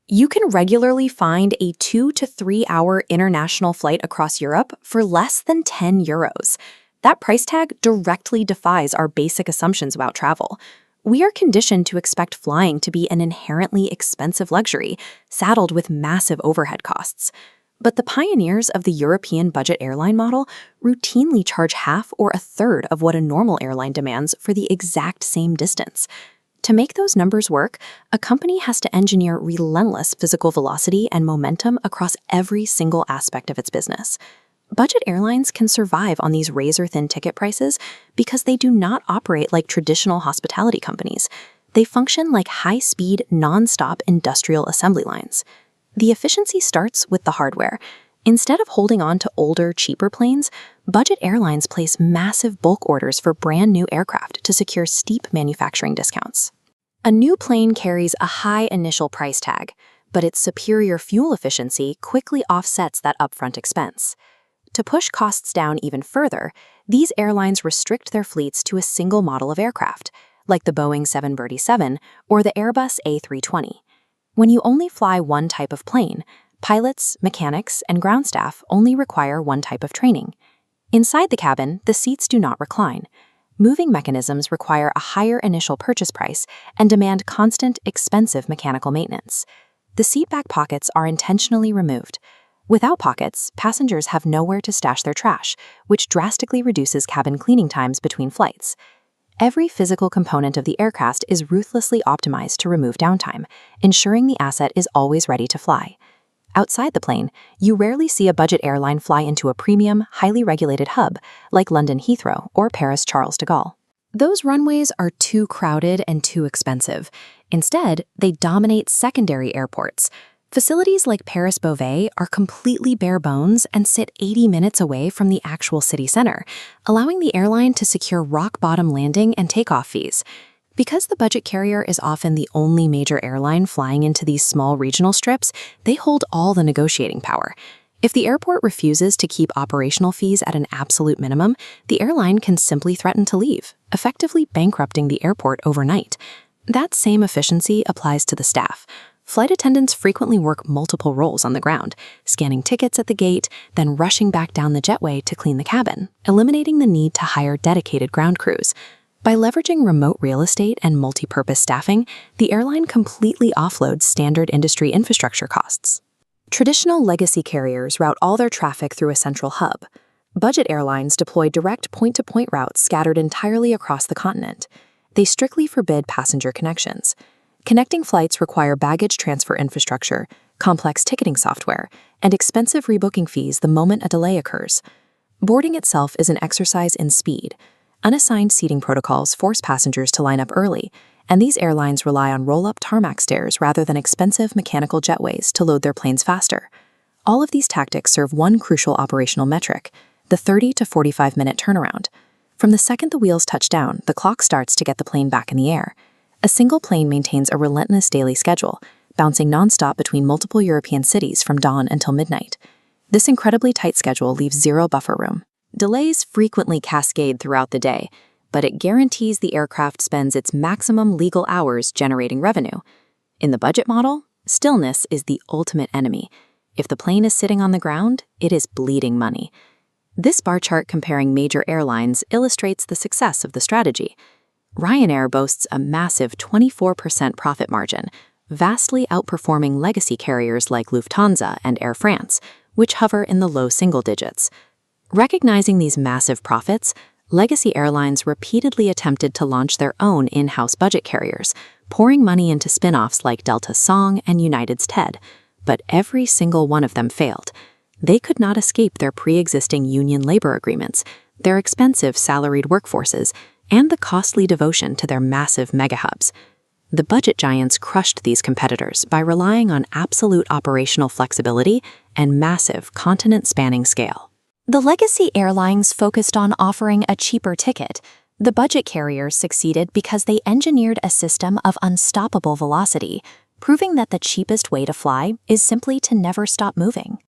You can regularly find a 2 to 3 hour international flight across Europe for less than €10. That price tag directly defies our basic assumptions about travel. We are conditioned to expect flying to be an inherently expensive luxury, saddled with massive overhead costs. But the pioneers of the European budget airline model routinely charge half or a third of what a normal airline demands for the exact same distance. To make those numbers work, a company has to engineer relentless physical velocity and momentum across every single aspect of its business. Budget airlines can survive on these razor-thin ticket prices because they do not operate like traditional hospitality companies. They function like high-speed, non-stop industrial assembly lines. The efficiency starts with the hardware. Instead of holding on to older, cheaper planes, budget airlines place massive bulk orders for brand new aircraft to secure steep manufacturing discounts. A new plane carries a high initial price tag, but its superior fuel efficiency quickly offsets that upfront expense. To push costs down even further, these airlines restrict their fleets to a single model of aircraft, like the Boeing 737 or the Airbus A320. When you only fly one type of plane, pilots, mechanics, and ground staff only require one type of training. Inside the cabin, the seats do not recline. Moving mechanisms require a higher initial purchase price and demand constant, expensive mechanical maintenance. The seat back pockets are intentionally removed. Without pockets, passengers have nowhere to stash their trash, which drastically reduces cabin cleaning times between flights. Every physical component of the aircraft is ruthlessly optimized to remove downtime, ensuring the asset is always ready to fly. Outside the plane, you rarely see a budget airline fly into a premium, highly regulated hub like London Heathrow or Paris Charles de Gaulle. Those runways are too crowded and too expensive. Instead, they dominate secondary airports. Facilities like Paris Beauvais are completely bare bones and sit 80 minutes away from the actual city center, allowing the airline to secure rock-bottom landing and takeoff fees. Because the budget carrier is often the only major airline flying into these small regional strips, they hold all the negotiating power. If the airport refuses to keep operational fees at an absolute minimum, the airline can simply threaten to leave, effectively bankrupting the airport overnight. That same efficiency applies to the staff. Flight attendants frequently work multiple roles on the ground, scanning tickets at the gate, then rushing back down the jetway to clean the cabin, eliminating the need to hire dedicated ground crews. By leveraging remote real estate and multi-purpose staffing, the airline completely offloads standard industry infrastructure costs. Traditional legacy carriers route all their traffic through a central hub. Budget airlines deploy direct point-to-point routes scattered entirely across the continent. They strictly forbid passenger connections. Connecting flights require baggage transfer infrastructure, complex ticketing software, and expensive rebooking fees the moment a delay occurs. Boarding itself is an exercise in speed. Unassigned seating protocols force passengers to line up early, and these airlines rely on roll-up tarmac stairs rather than expensive mechanical jetways to load their planes faster. All of these tactics serve one crucial operational metric: the 30 to 45-minute turnaround. From the second the wheels touch down, the clock starts to get the plane back in the air. A single plane maintains a relentless daily schedule, bouncing nonstop between multiple European cities from dawn until midnight. This incredibly tight schedule leaves zero buffer room. Delays frequently cascade throughout the day, but it guarantees the aircraft spends its maximum legal hours generating revenue. In the budget model, stillness is the ultimate enemy. If the plane is sitting on the ground, it is bleeding money. This bar chart comparing major airlines illustrates the success of the strategy. Ryanair boasts a massive 24% profit margin, vastly outperforming legacy carriers like Lufthansa and Air France, which hover in the low single digits. Recognizing these massive profits, legacy airlines repeatedly attempted to launch their own in-house budget carriers, pouring money into spin-offs like Delta Song and United's TED, but every single one of them failed. They could not escape their pre-existing union labor agreements, their expensive salaried workforces, and the costly devotion to their massive megahubs. The budget giants crushed these competitors by relying on absolute operational flexibility and massive continent-spanning scale. The legacy airlines focused on offering a cheaper ticket. The budget carriers succeeded because they engineered a system of unstoppable velocity, proving that the cheapest way to fly is simply to never stop moving.